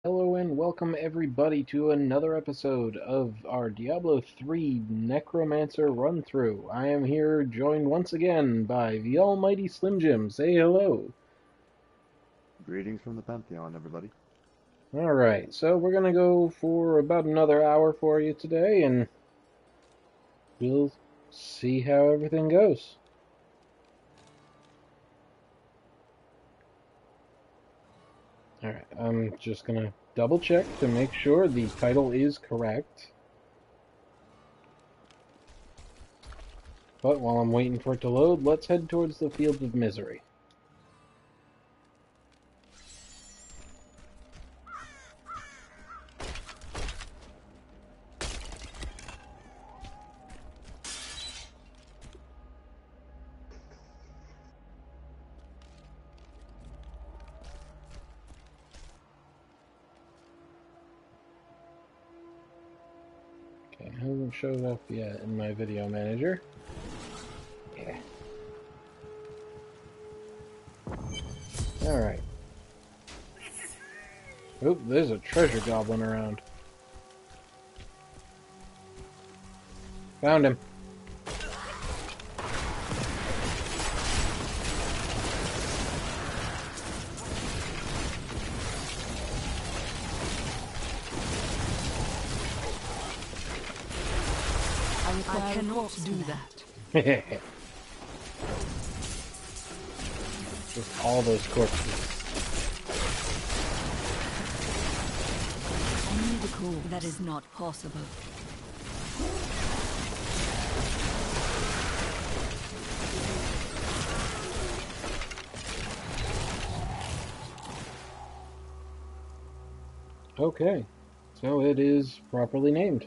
Hello and welcome everybody to another episode of our Diablo 3 Necromancer run-through. I am here joined once again by the almighty Slim Jim. Say hello. Greetings from the Pantheon, everybody. Alright, so we're gonna go for about another hour for you today and we'll see how everything goes. Alright, I'm just gonna double check to make sure the title is correct. But while I'm waiting for it to load, let's head towards the Fields of Misery. Okay, hasn't showed up yet in my video manager. Yeah. Alright. Oop, there's a treasure goblin around. Found him. I cannot do that. Just all those corpses. Only the cool. That is not possible. Okay, so it is properly named.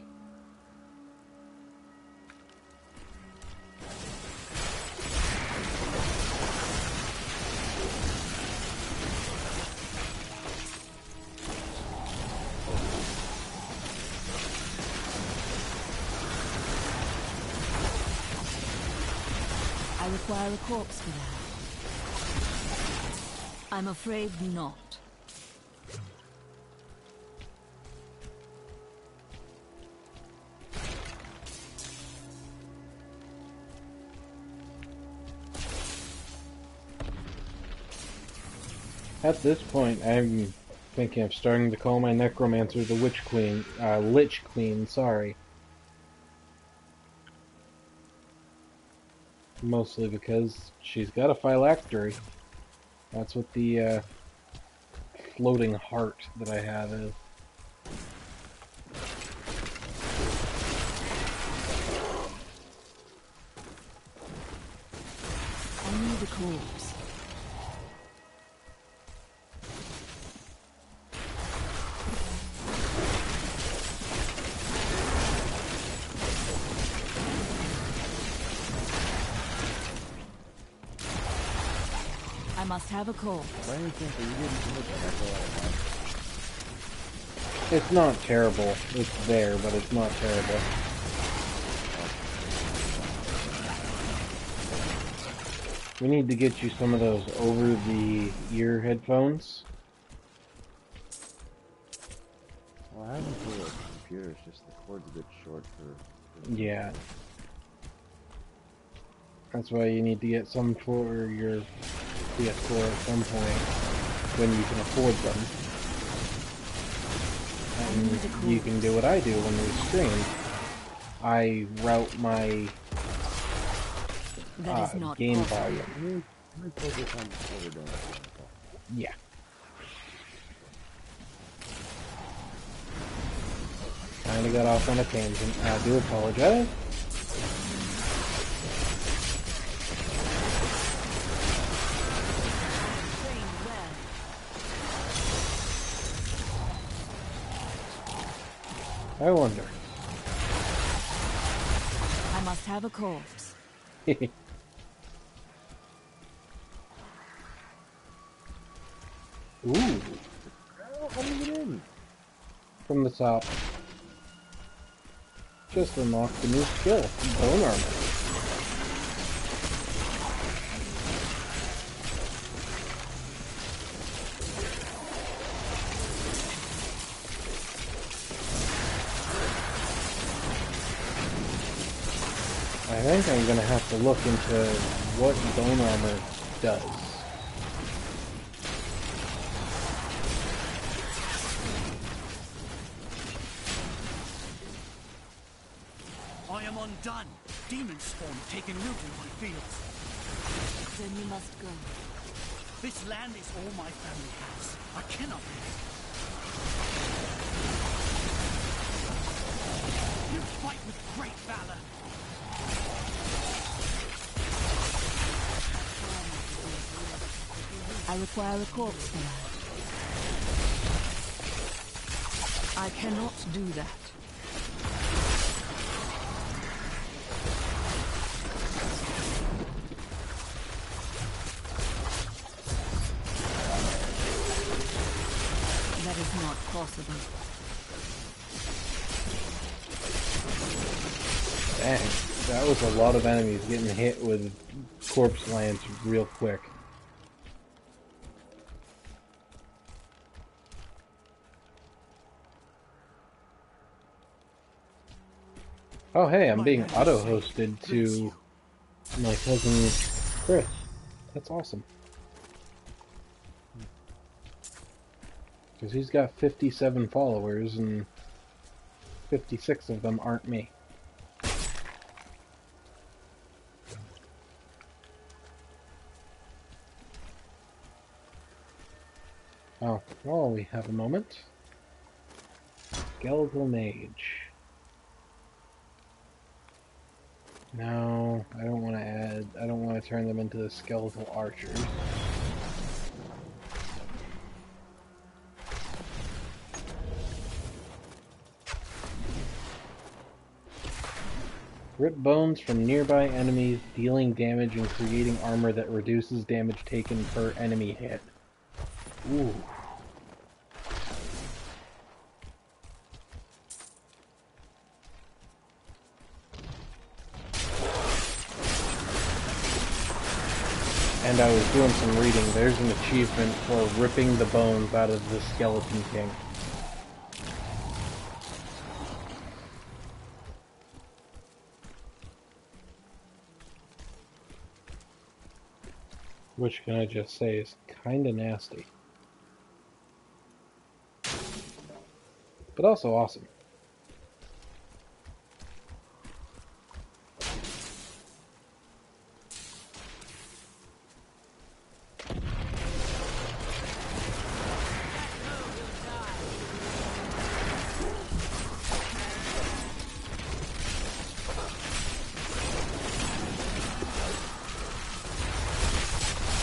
I require a corpse for that. I'm afraid not. At this point, I'm thinking of starting to call my necromancer the Witch Queen, Lich Queen, sorry. Mostly because she's got a phylactery. That's what the floating heart that I have is. Only the corpse. I must have a corpse. Why do you think that you didn't look at that? It's not terrible. It's there, but it's not terrible. We need to get you some of those over-the-ear headphones. Well, I haven't put a computer, it's just the cord's a bit short for... Yeah. That's why you need to get some for your PS4 at some point when you can afford them. And you can do what I do when we stream. I route my game volume. Let me focus on what we're doing. Yeah. Kinda got off on a tangent. I do apologize. I wonder. I must have a corpse. Ooh. How do you get in? From the top. Just unlocked the new skill, Bone Armor. think I'm gonna have to look into what bone armor does. I am undone. Demon spawn taking root in my fields. Then you must go. This land is all my family has. I cannot live. You fight with great valor. I require a corpse for that. I cannot do that. That is not possible. Dang, that was a lot of enemies getting hit with corpse lance real quick. Oh hey, I'm being auto-hosted to my cousin Chris. That's awesome. Because he's got 57 followers and 56 of them aren't me. Oh, while we have a moment. Skeletal Mage. No, I don't want to I don't want to turn them into the skeletal archers. Rip bones from nearby enemies, dealing damage and creating armor that reduces damage taken per enemy hit. Ooh. And I was doing some reading. There's an achievement for ripping the bones out of the Skeleton King. Which, can I just say, is kinda nasty. But also awesome.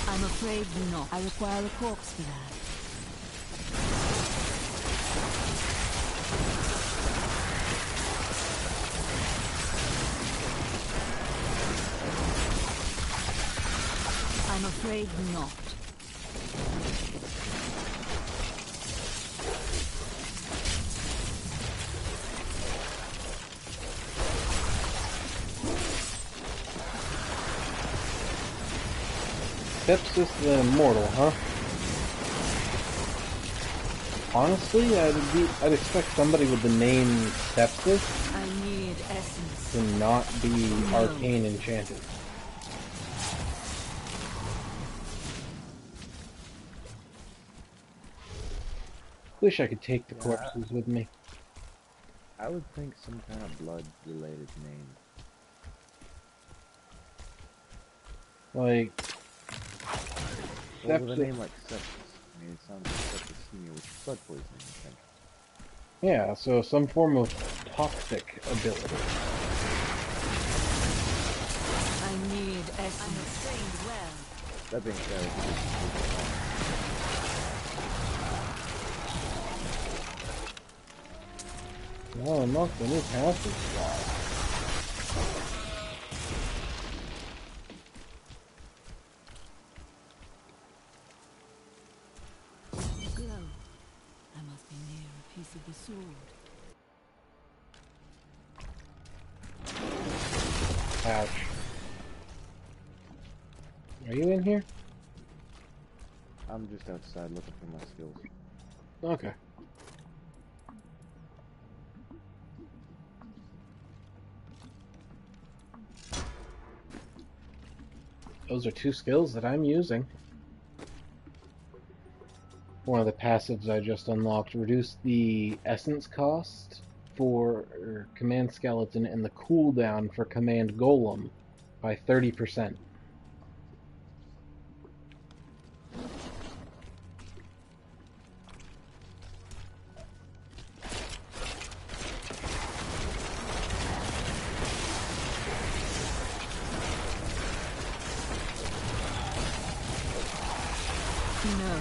I'm afraid not. I require a corpse for that. I'm afraid not. Sepsis the Immortal, huh? Honestly, I'd expect somebody with the name Sepsis I need essence. to not be arcane enchanted. Wish I could take the corpses with me. I would think some kind of blood-related name. Like, Well, with a sepsis. name like sepsis, I mean, it sounds like septicemia, which is blood poisoning, essentially. Yeah, so some form of toxic ability. I need essence. I have trained well. That being said, Now unlock the new passive slot. Glow. I must be near a piece of the sword. Ouch. Are you in here? I'm just outside looking for my skills. Okay. Those are two skills that I'm using. One of the passives I just unlocked reduced the essence cost for command skeleton and the cooldown for command golem by 30%. No.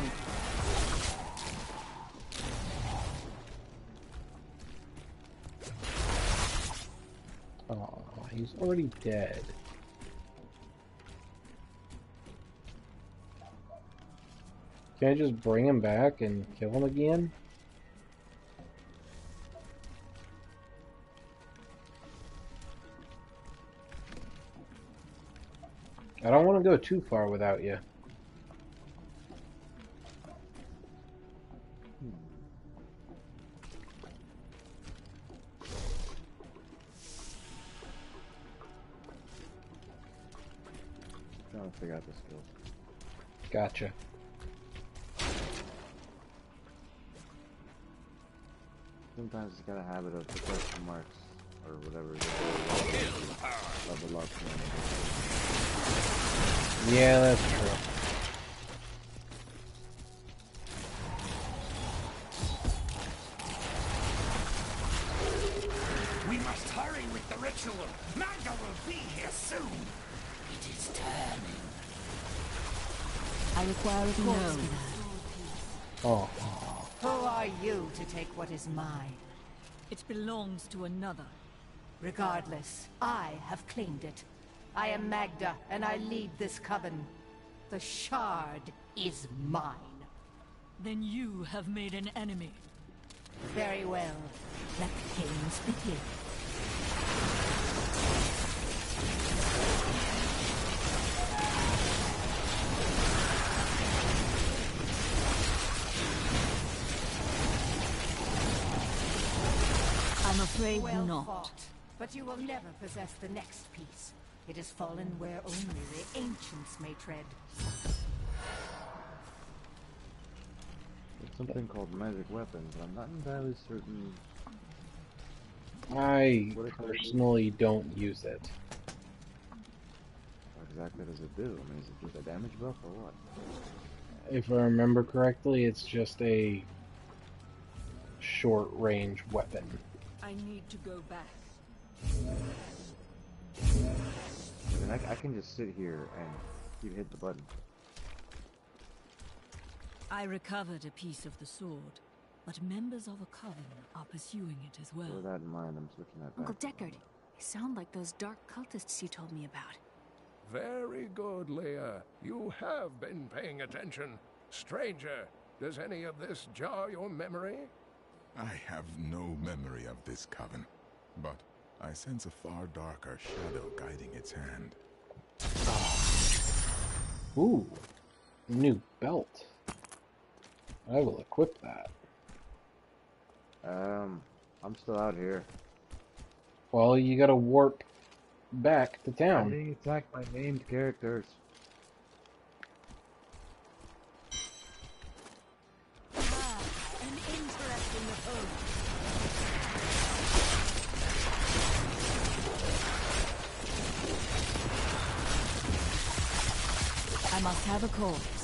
Oh, he's already dead. Can I just bring him back and kill him again? I don't want to go too far without you. Trying to figure out the skills. Gotcha. Sometimes it's got a habit of the question marks or whatever. Level up. Yeah, that's true. We must hurry with the ritual. Magda will be here soon. It is turning. I require a corpse for that. Oh. Who are you to take what is mine? It belongs to another. Regardless, I have claimed it. I am Magda, and I lead this coven. The shard is mine. Then you have made an enemy. Very well. Let the games begin. I'm afraid Well not. fought, but you will never possess the next piece. It has fallen where only the ancients may tread. It's something called magic weapon, but I'm not entirely certain I what it personally don't use it. what exactly does it do. I mean, is it just a damage buff or what? If I remember correctly, it's just a short-range weapon. I need to go back. I mean, I can just sit here and keep hitting the button. I recovered a piece of the sword, but members of a coven are pursuing it as So well. with that in mind, I'm just looking at Uncle that. Deckard, you sound like those dark cultists you told me about. Very good, Leah. You have been paying attention. Stranger, does any of this jar your memory? I have no memory of this coven, but I sense a far darker shadow guiding its hand. Ooh, new belt. I will equip that. I'm still out here. Well, you gotta warp back to I'm town. being attacked by named characters. An interesting opponent. I must have a corpse.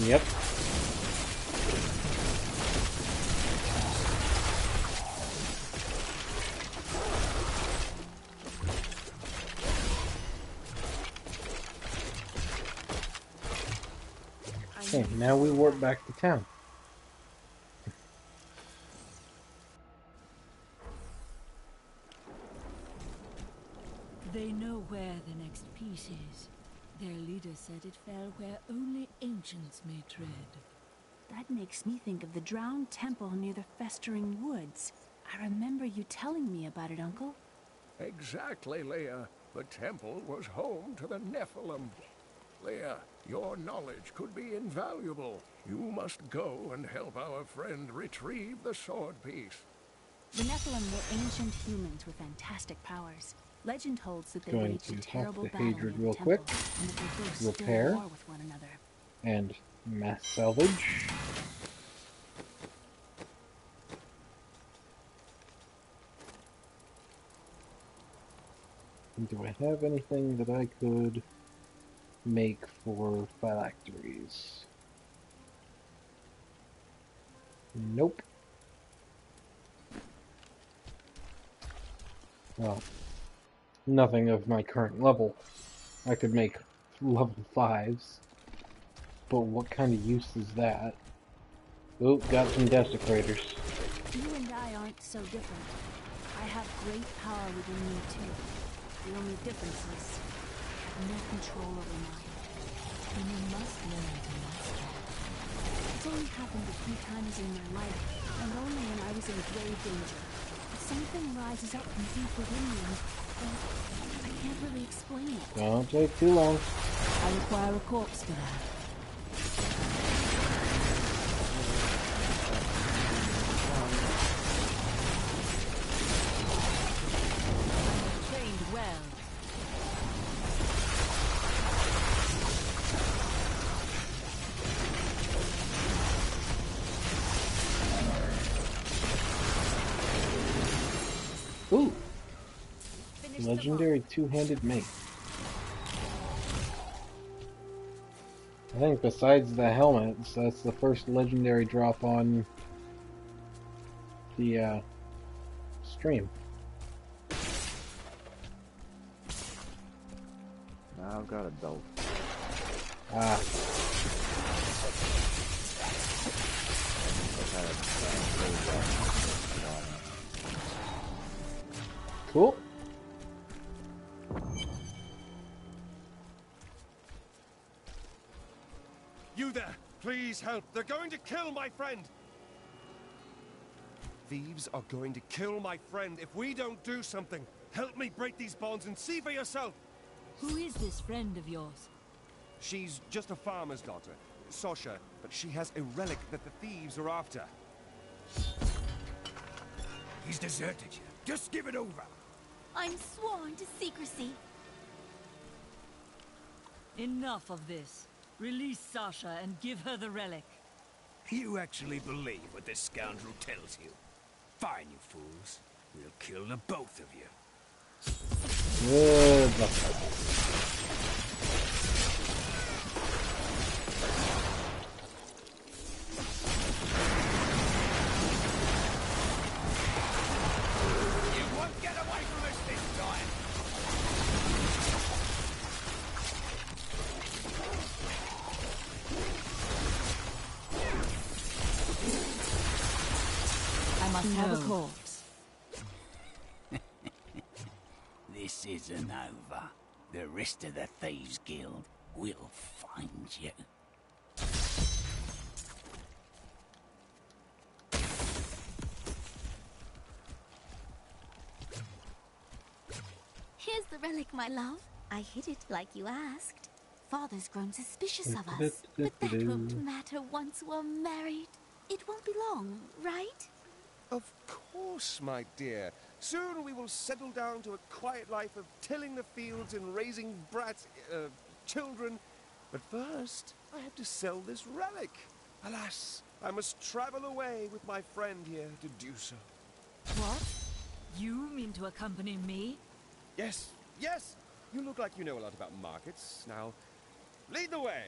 Yep. Okay, now we warp back to town. They know where the next piece is. Their leader said it fell where only ancients may tread. That makes me think of the drowned temple near the festering woods. I remember you telling me about it, Uncle. Exactly, Leia. The temple was home to the Nephilim. Leia, your knowledge could be invaluable. You must go and help our friend retrieve the sword piece. The Nephilim were ancient humans with fantastic powers. Legend holds that they Going waged to a talk terrible to battle Hadrid near real the temple, quick. and that they both still Repair. war with one another. And mass salvage. Do I have anything that I could make for phylacteries? Nope. Well, nothing of my current level. I could make level 5s, but what kind of use is that? Oh, got some desecrators. You and I aren't so different. I have great power within me too. The only difference is I have no control over mine. Then you must learn to master it. It's only happened a few times in my life, and only when I was in grave danger. But something rises up from deep within me, and well, I can't really explain it. Don't take too long. I require a corpse for that. I'm trained well. Ooh, Finish the legendary two-handed mate. I think besides the helmets, that's the first legendary drop on the stream. Now I've got a belt. Ah, I've had a cool. You there! Please help! They're going to kill my friend! Thieves are going to kill my friend if we don't do something. Help me break these bonds and see for yourself! Who is this friend of yours? She's just a farmer's daughter, Sasha, but she has a relic that the thieves are after. He's deserted you. Just give it over. I'm sworn to secrecy. Enough of this. Release Sasha and give her the relic. You actually believe what this scoundrel tells you? Fine, you fools. We'll kill the both of you. Good luck. You won't get away from us this time! I must have a corpse. This isn't over. The rest of the Thieves Guild will find you. Here's the relic, my love. I hid it like you asked. Father's grown suspicious of us, but that won't matter once we're married. It won't be long, right? Of course, my dear. Soon we will settle down to a quiet life of tilling the fields and raising children. But first, I have to sell this relic. Alas, I must travel away with my friend here to do so. What? You mean to accompany me? Yes, yes! You look like you know a lot about markets. Now, lead the way!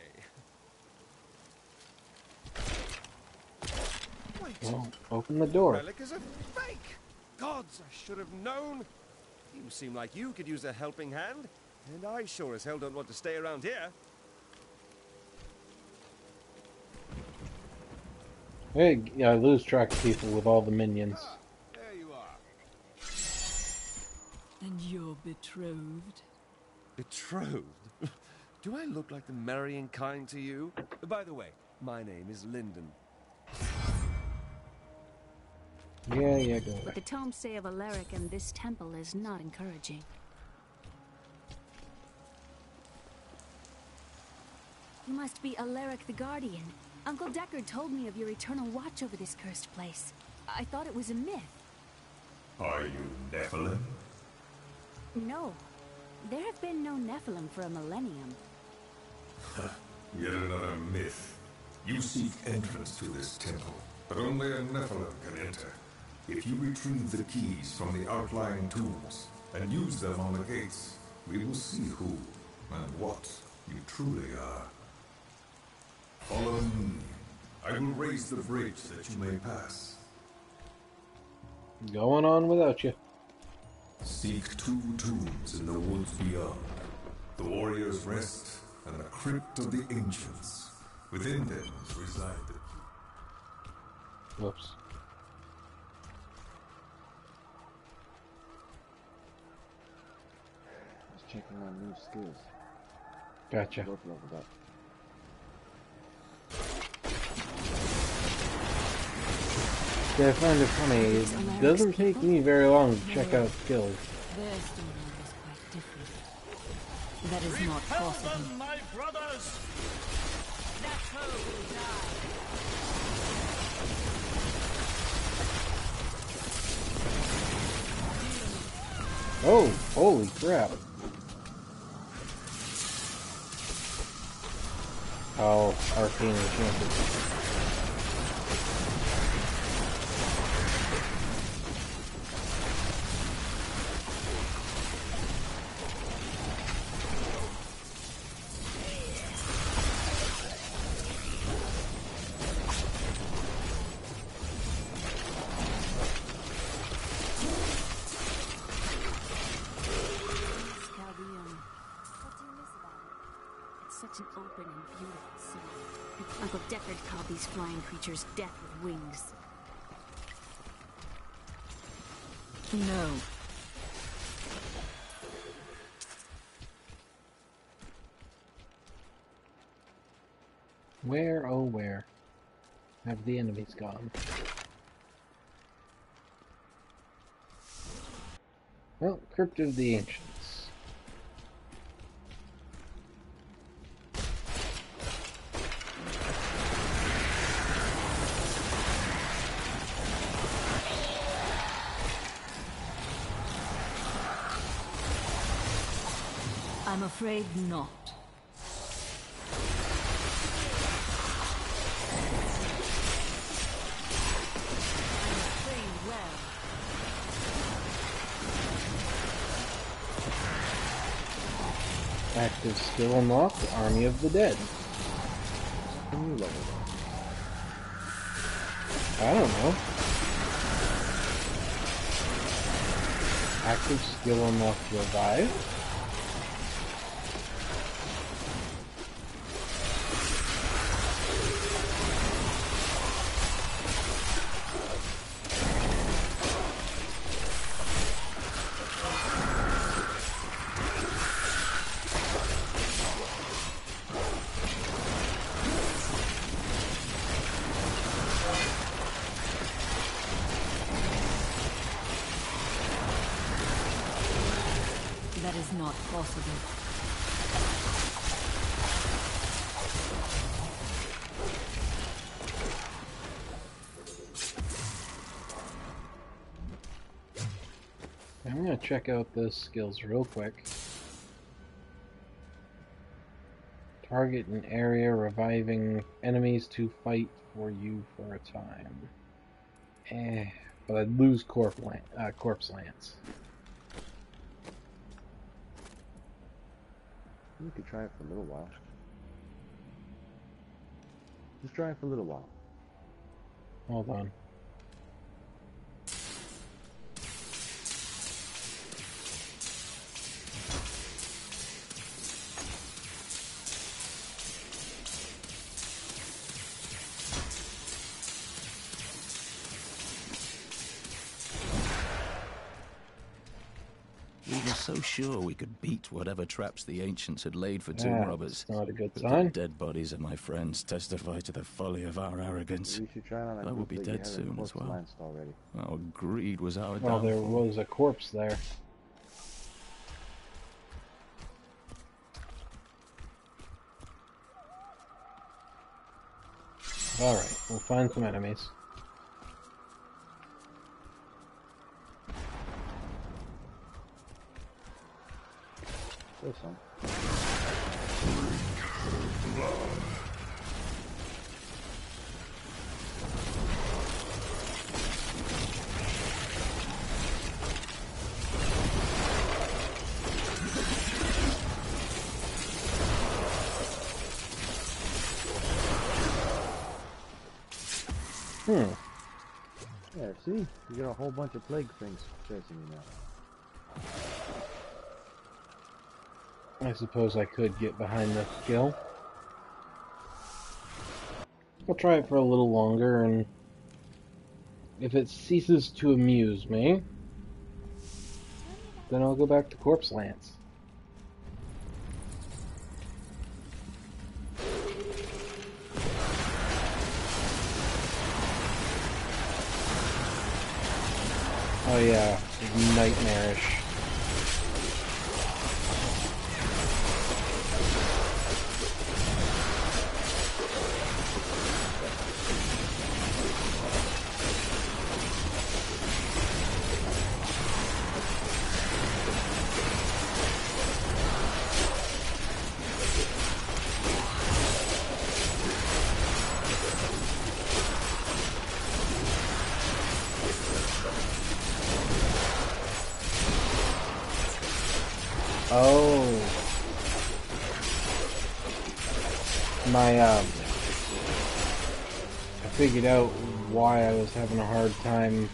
Wait, Well, open the door. relic is a fake! Gods, I should have known! You seem like you could use a helping hand, and I sure as hell don't want to stay around here. Hey, yeah, I lose track of people with all the minions. Ah, there you are. And you're betrothed? Betrothed? Do I look like the marrying kind to you? By the way, my name is Lyndon. Yeah, go What away. the tomes say of Alaric and this temple is not encouraging. You must be Alaric the Guardian. Uncle Deckard told me of your eternal watch over this cursed place. I thought it was a myth. Are you Nephilim? No. There have been no Nephilim for a millennium. Yet another myth. You seek entrance to this temple, but only a Nephilim can enter. If you retrieve the keys from the outlying tombs and use them on the gates, we will see who and what you truly are. Follow me. I will raise the bridge that you may pass. Going on without you. Seek 2 tombs in the woods beyond. The warrior's rest and the crypt of the ancients. Within them reside the key. Whoops. Just checking on new skills. Gotcha. Both leveled up. Yeah, I find it funny. It doesn't take me very long to check out skills. Their story was quite different. That is not possible. My brothers! Oh, holy crap. Oh, arcane enchanted. Such an open and beautiful city. Uncle Deckard called these flying creatures death with wings. No. Where, oh where, have the enemies gone? Well, Crypt of the Ancients. I'm afraid not. Active skill unlocked, Army of the Dead. Can you level up? I don't know. Active skill unlocked, Revive. That is not possible. I'm gonna check out those skills real quick. Target an area, reviving enemies to fight for you for a time. But I'd lose Corpse Lance. You could try it for a little while. Just try it for a little while. Hold on. so sure we could beat whatever traps the ancients had laid for tomb robbers. That's not a good But sign. the dead bodies of my friends testify to the folly of our arrogance. You should try on I that will group be that you dead have in soon Corpse as well. Lanced already. Our greed was our Well, there downfall. was a corpse there. Alright, we'll find some enemies. Still some. Yeah, see? You got a whole bunch of plague things chasing you now. I suppose I could get behind the kill. I'll try it for a little longer, and if it ceases to amuse me, then I'll go back to Corpse Lance. Oh yeah, nightmarish. Oh. I figured out why I was having a hard time,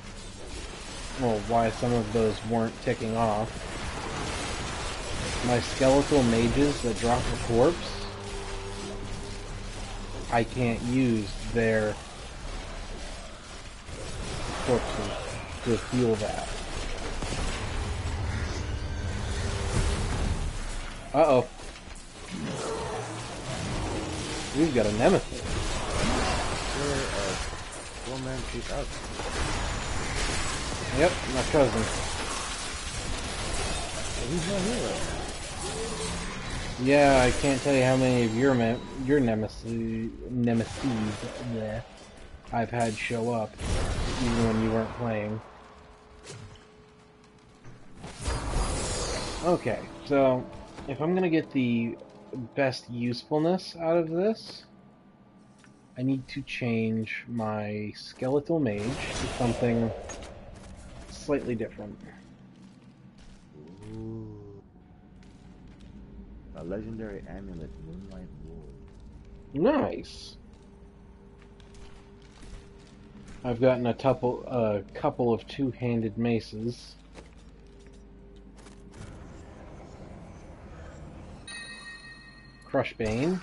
well, why some of those weren't ticking off. My skeletal mages that drop a corpse, I can't use their corpses to heal that. Uh-oh. We've got a nemesis. One man she's out. Yep, my cousin. Well, he's not here right now. Yeah, I can't tell you how many of your nemesis there I've had show up, even when you weren't playing. Okay, so if I'm gonna get the best usefulness out of this, I need to change my skeletal mage to something slightly different. Ooh. A legendary amulet, Moonlight Ward. Nice. I've gotten a couple of two-handed maces. Crushbane.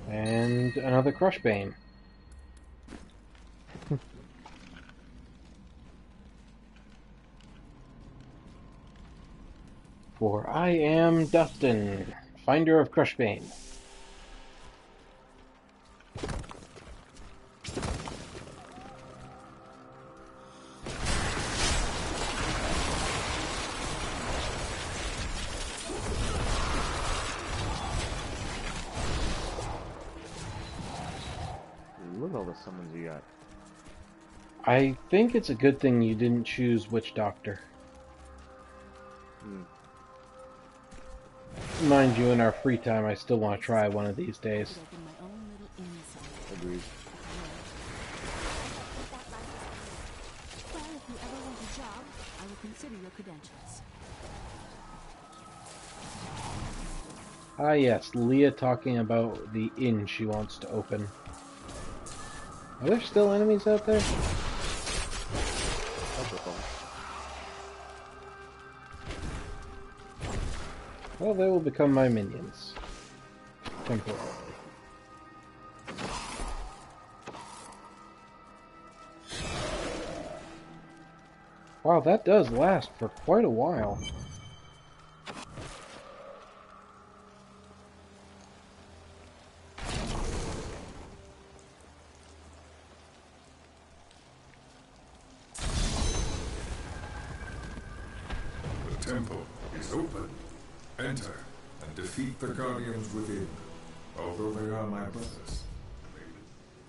And another Crushbane. For I am Dustin, finder of Crushbane. Look at all the summons you got. I think it's a good thing you didn't choose Witch Doctor. Mind you, in our free time, I still want to try one of these days. Agreed. Well, if you ever want a job, I will consider your credentials. Ah yes, Leah talking about the inn she wants to open. Are there still enemies out there? Well, they will become my minions. Temporarily. Wow, that does last for quite a while. The temple is open. Enter and defeat the guardians within. Although they are my brothers.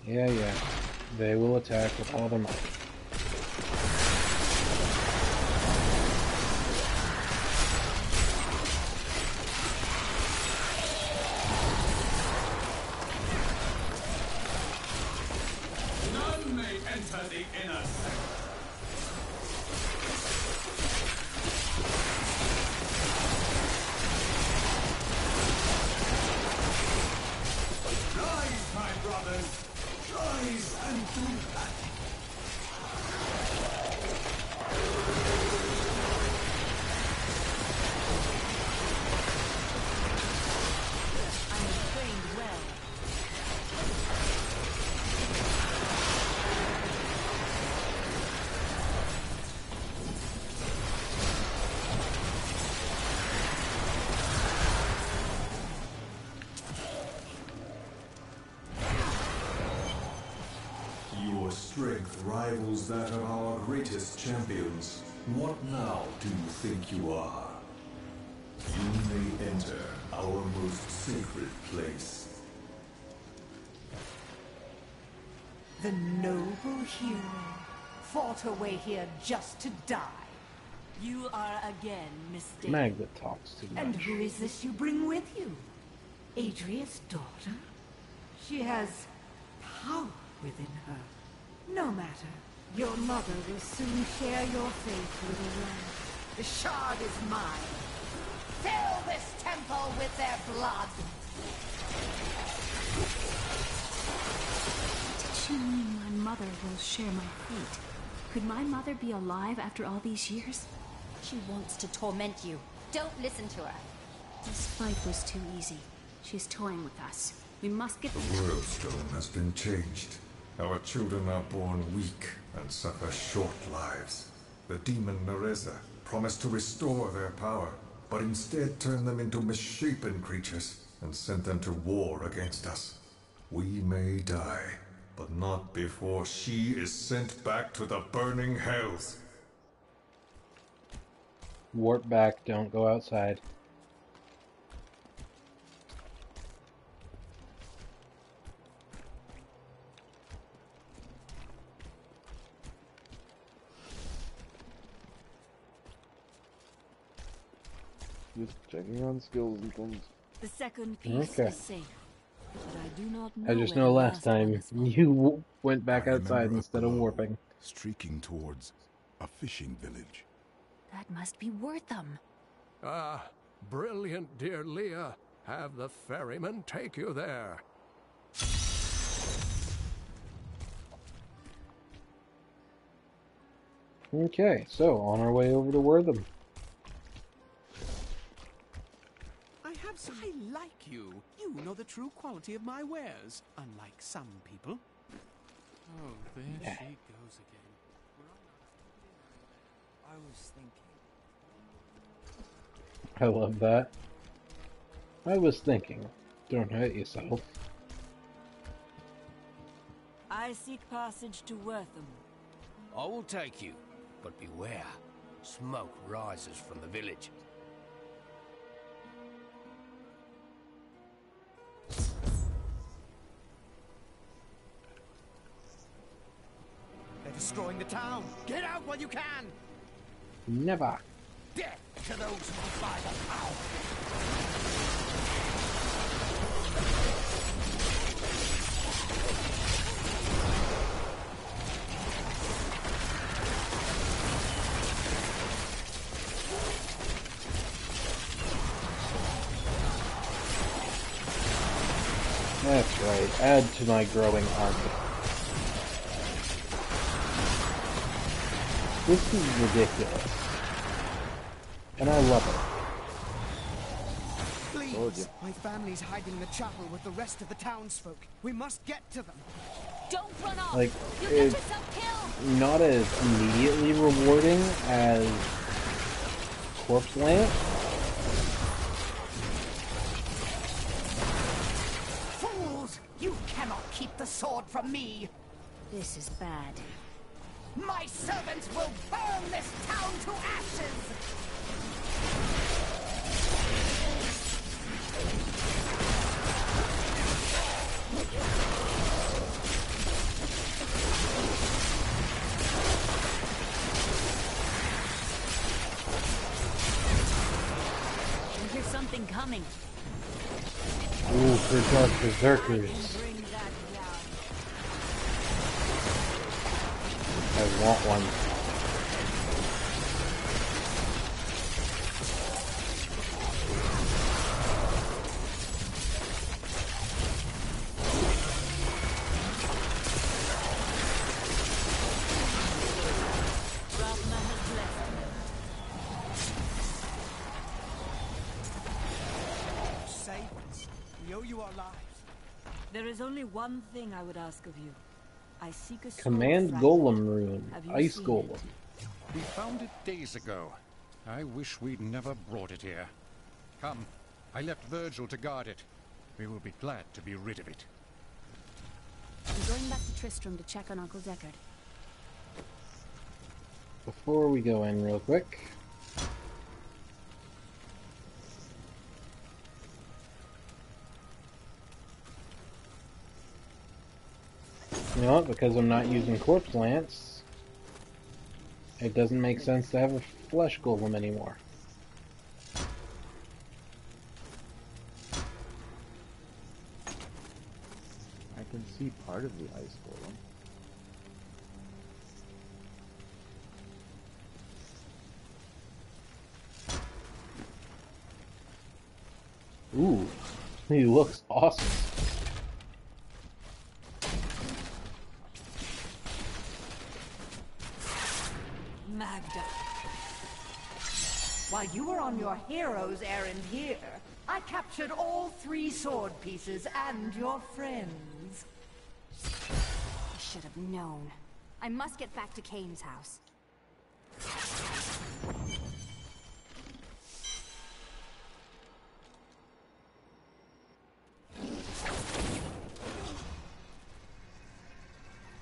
Yeah. They will attack with all their might. None may enter the inner sanctum. Rise, my brothers! Rise and do battle! I'm trained well. Your strength rivals that of our greatest champions. What now do you think you are? You may enter our most sacred place. The noble hero fought her way here just to die. You are again mistaken. Magda talks too much. And who is this you bring with you? Adria's daughter? She has power within her. No matter. Your mother will soon share your fate, little one. The shard is mine. Fill this temple with their blood! Did she mean my mother will share my fate? Could my mother be alive after all these years? She wants to torment you. Don't listen to her. This fight was too easy. She's toying with us. We must get... The world stone has been changed. Our children are born weak and suffer short lives. The demon Nereza promised to restore their power, but instead turned them into misshapen creatures and sent them to war against us. We may die, but not before she is sent back to the burning hells. Warp back, don't go outside. Just checking on skills and things. The second piece Okay. is safe. But I do not know I just where know the last one time is from. you went back I outside remember a instead of glow warping. streaking towards a fishing village. That must be Wortham. Ah, brilliant, dear Leah. Have the ferryman take you there. Okay, so on our way over to Wortham. I like you. You know the true quality of my wares, unlike some people. Oh, there she goes again. I was thinking. I love that. I was thinking, don't hurt yourself. I seek passage to Wortham. I will take you, but beware. Smoke rises from the village. They're destroying the town. Get out while you can. Never. Death to those who defy the power. That's right, add to my growing army. This is ridiculous. And I love it. Please, my family's hiding in the chapel with the rest of the townsfolk. We must get to them. Don't run off. Like, You'll get it's yourself killed. not as immediately rewarding as Corpse Lamp. Fools! You cannot keep the sword from me! This is bad. My servants will burn this town to ashes! I hear something coming. Ooh, for dark berserkers. I want one. Save us. We owe you our lives. There is only one thing I would ask of you. I seek a sword Command fragment. Golem Rune. Have you Ice seen Golem. it? We found it days ago. I wish we'd never brought it here. Come, I left Virgil to guard it. We will be glad to be rid of it. I'm going back to Tristram to check on Uncle Deckard. Before we go in real quick, you know what, because I'm not using Corpse Lance, it doesn't make sense to have a Flesh Golem anymore. I can see part of the ice golem. Ooh, he looks awesome. Magda. While you were on your hero's errand here, I captured all 3 sword pieces and your friends. I should have known. I must get back to Kane's house.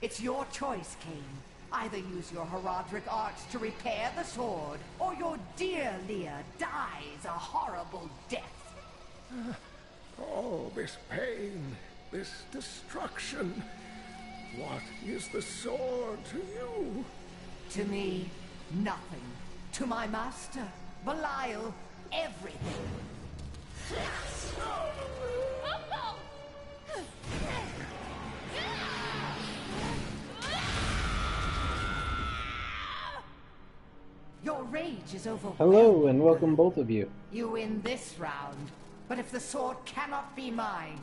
It's your choice, Kane. Either use your Herodric arts to repair the sword, or your dear Leah dies a horrible death. Oh, this pain, this destruction. What is the sword to you? To me, nothing. To my master, Belial, everything. Your rage is overwhelming. Hello, and welcome both of you. You win this round, but if the sword cannot be mine,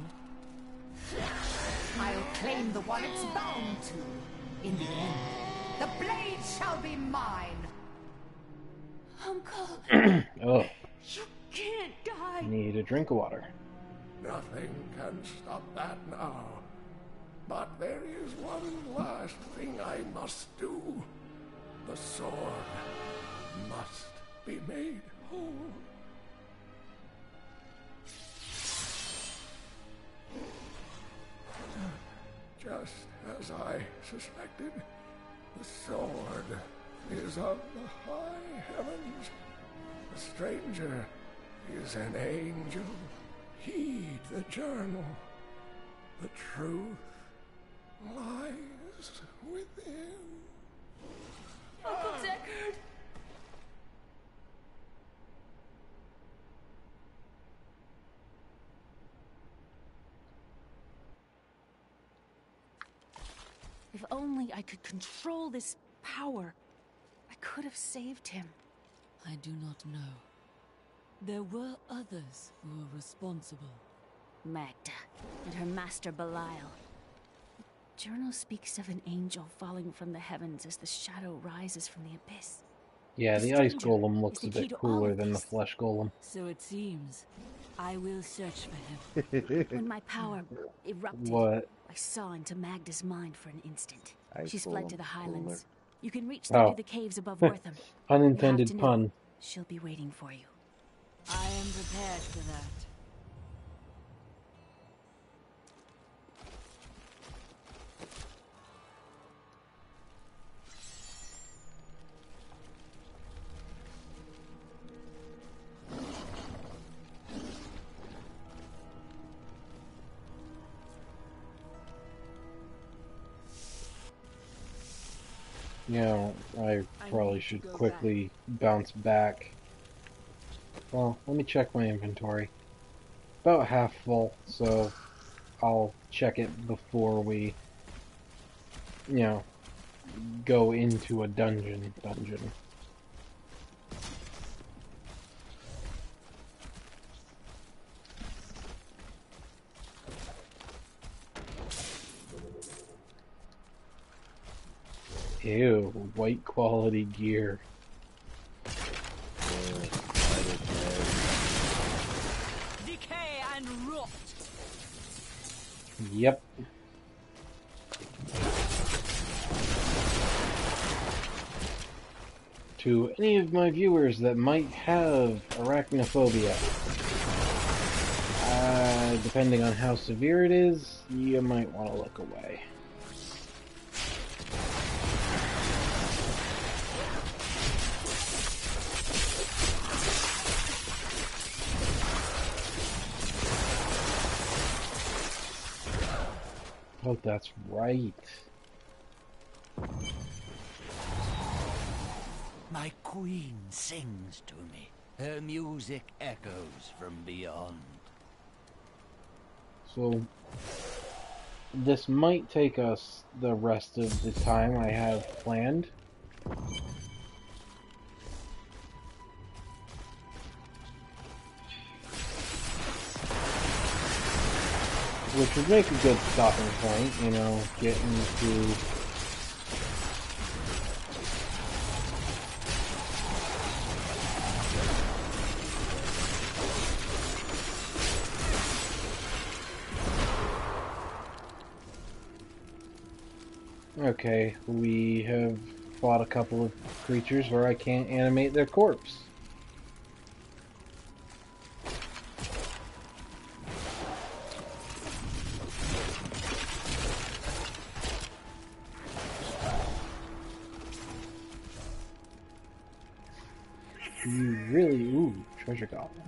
I'll claim the one it's bound to. In the end, the blade shall be mine. Uncle, Oh, you can't die. need a drink of water. Nothing can stop that now. But there is one last thing I must do. The sword must be made whole. Just as I suspected, the sword is of the high heavens. The stranger is an angel. Heed the journal. The truth lies within. Uncle Deckard! If only I could control this power, I could have saved him. I do not know. There were others who were responsible. Magda and her master Belial. The journal speaks of an angel falling from the heavens as the shadow rises from the abyss. Yeah, the Ice Golem looks the a key bit to all cooler of than the this. Flesh Golem. So it seems. I will search for him. When my power erupted, What? I saw into Magda's mind for an instant. Ice She's fled golem to the cooler. highlands. You can reach them Oh. through the caves above Wortham. You have Unintended to know, pun. she'll be waiting for you. I am prepared for that. You know, I probably should quickly bounce back. Well, let me check my inventory. About half full, so I'll check it before we, you know, go into a dungeon. Ew, white quality gear. Decay and rot. Yep. To any of my viewers that might have arachnophobia, depending on how severe it is, you might want to look away. Oh, that's right. My queen sings to me. Her music echoes from beyond. So, this might take us the rest of the time I have planned. Which would make a good stopping point, you know, getting to... Okay, we have fought a couple of creatures where I can't animate their corpse. You really... Ooh, treasure goblin.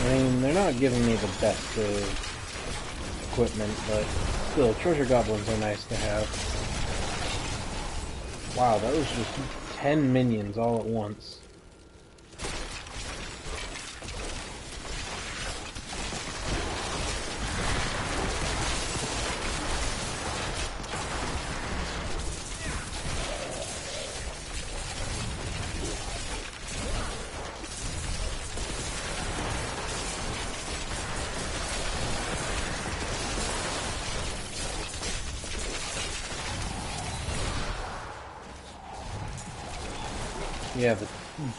I mean, they're not giving me the best equipment, but still, treasure goblins are nice to have. Wow, that was just 10 minions all at once. Yeah,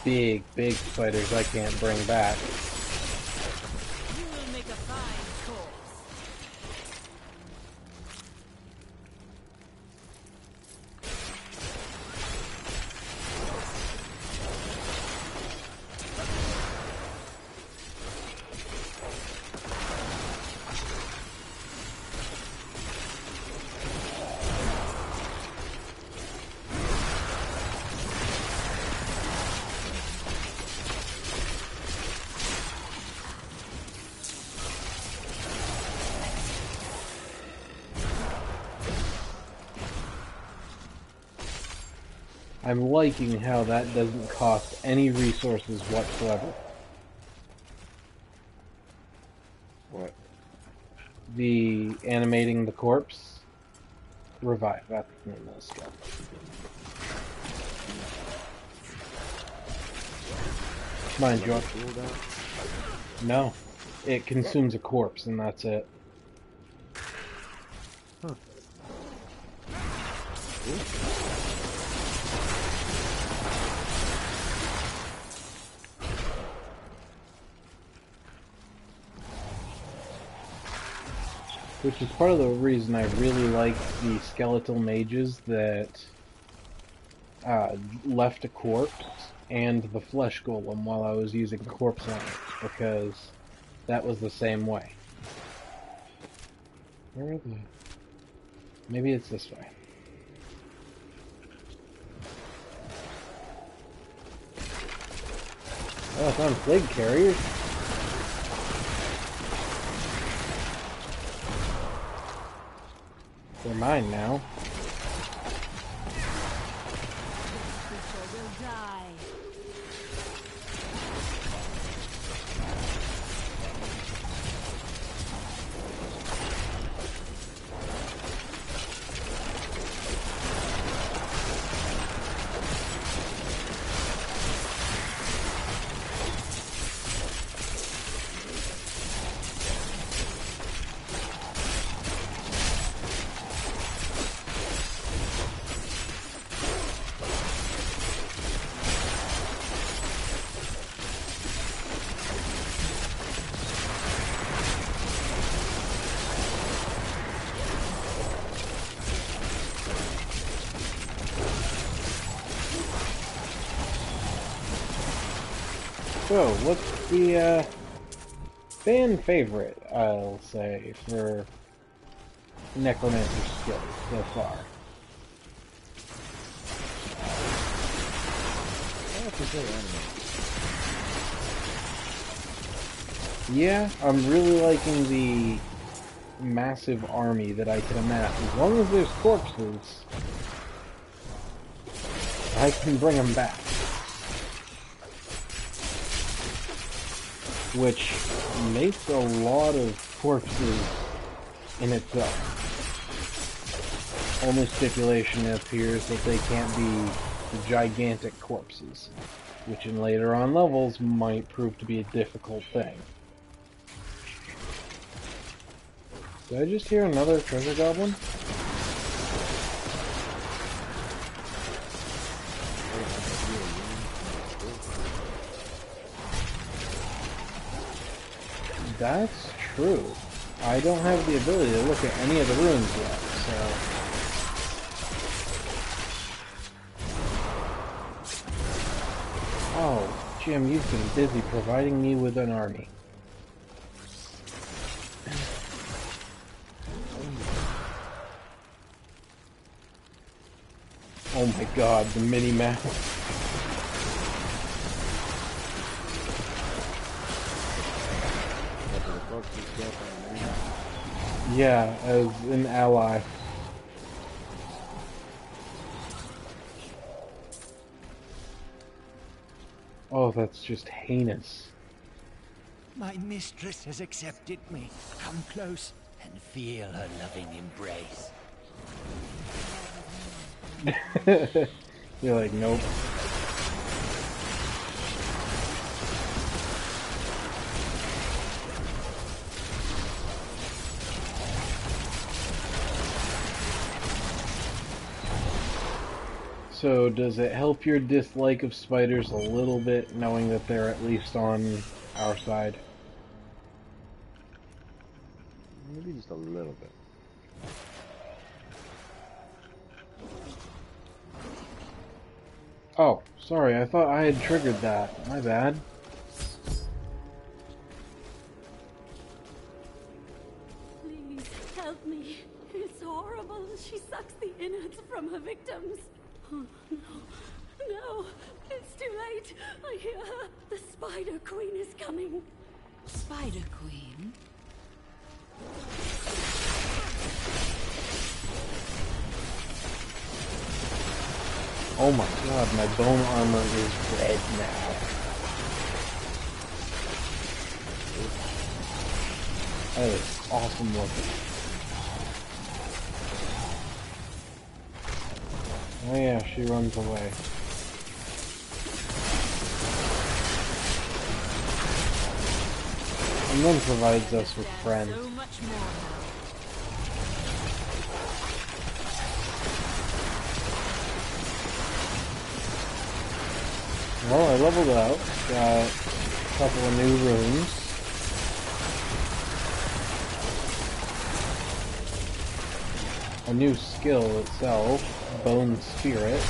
the big spiders I can't bring back. You will make a fine corpse. I'm liking how that doesn't cost any resources whatsoever. What? the animating the corpse. Revive, that's the name of the skill. Mind you, no. It consumes a corpse and that's it. Huh. Which is part of the reason I really like the skeletal mages that left a corpse and the flesh golem while I was using corpse on it, because that was the same way. Where are the... Maybe it's this way. Oh, I found plague carriers. They're mine now. So, what's the fan favorite, I'll say, for necromancer skills so far? I have to say anime. Yeah, I'm really liking the massive army that I can amass. As long as there's corpses, I can bring them back. Which makes a lot of corpses in itself. Only stipulation appears that they can't be gigantic corpses, which in later on levels might prove to be a difficult thing. Did I just hear another treasure goblin? That's true. I don't have the ability to look at any of the runes yet, so... Oh, Jim, you've been busy providing me with an army. Oh my god, the mini-map. Yeah, as an ally. Oh, that's just heinous. My mistress has accepted me. Come close and feel her loving embrace. You're like, nope. So, does it help your dislike of spiders a little bit, knowing that they're at least on our side? Maybe just a little bit. Oh, sorry, I thought I had triggered that. My bad. Please, help me. It's horrible. She sucks the innards from her victims. Oh, no. No. It's too late. I hear her. The Spider Queen is coming. Spider Queen? Oh my god, my bone armor is red now. That is awesome looking. Oh yeah, she runs away. And then provides us with friends. So much more now. Well, I leveled up, got a couple of new runes. A new skill itself, Bone Spirit.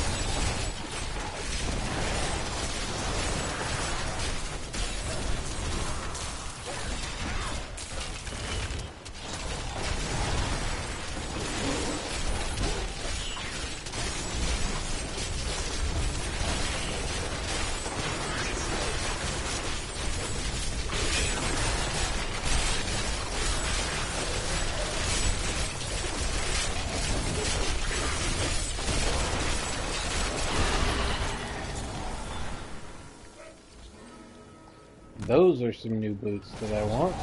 Those are some new boots that I want.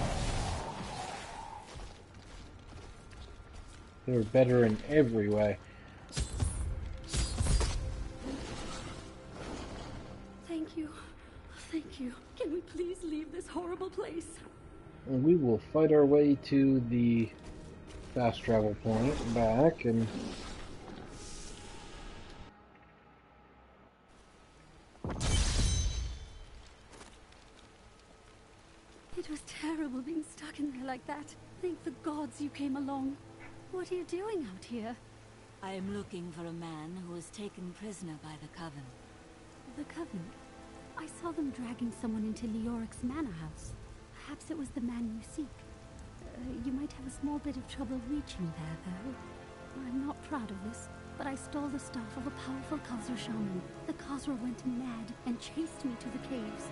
They're better in every way. Thank you. Thank you. Can we please leave this horrible place? And we will fight our way to the fast travel point back and It was terrible being stuck in there like that. Thank the gods you came along. What are you doing out here? I am looking for a man who was taken prisoner by the Coven. The Coven? I saw them dragging someone into Leoric's manor house. Perhaps it was the man you seek. You might have a small bit of trouble reaching there, though. I'm not proud of this, but I stole the staff of a powerful Khazra shaman. The Khazra went mad and chased me to the caves.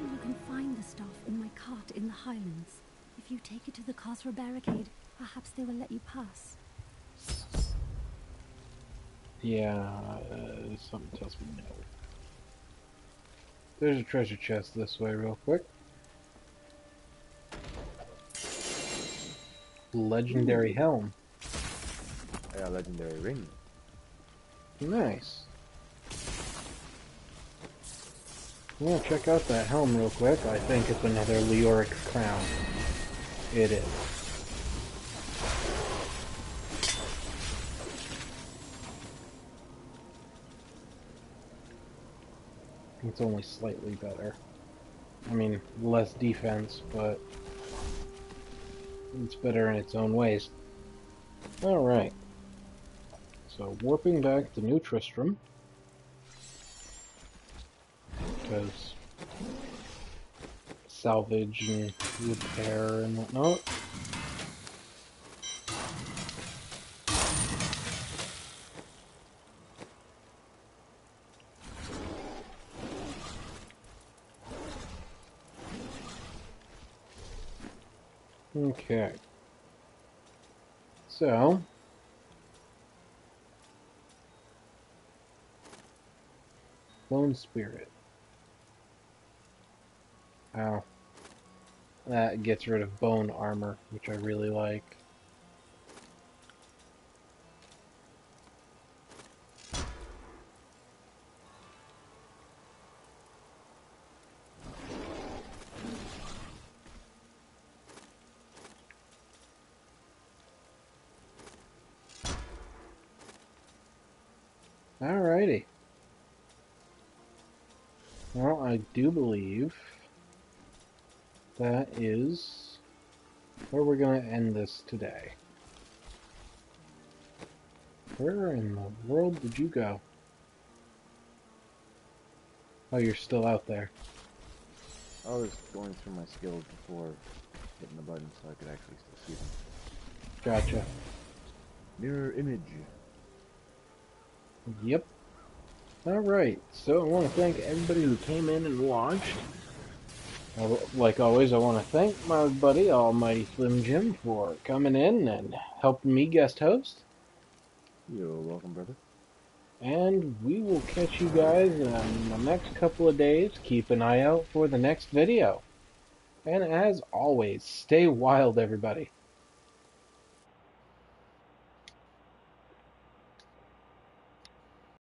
You can find the staff in my cart in the Highlands. If you take it to the Khazra barricade, perhaps they will let you pass. yeah, something tells me no. There's a treasure chest this way real quick. Legendary helm. I got a legendary ring. Nice. Yeah, check out that helm real quick. I think it's another Leoric crown. It is. It's only slightly better. I mean, less defense, but it's better in its own ways. Alright. So, warping back to New Tristram. Because salvage and repair and whatnot. Okay. So, Bone Spirit. Wow. That gets rid of bone armor, which I really like. Alrighty. Well, I do believe that is where we're going to end this today. Where in the world did you go? Oh, you're still out there. I was going through my skills before hitting the button so I could actually still see them. Gotcha. Mirror image. Yep. Alright, so I want to thank everybody who came in and watched. Like always, I want to thank my buddy Almighty Slim Jim for coming in and helping me guest host. You're welcome, brother. And we will catch you guys in the next couple of days. Keep an eye out for the next video. And as always, stay wild, everybody.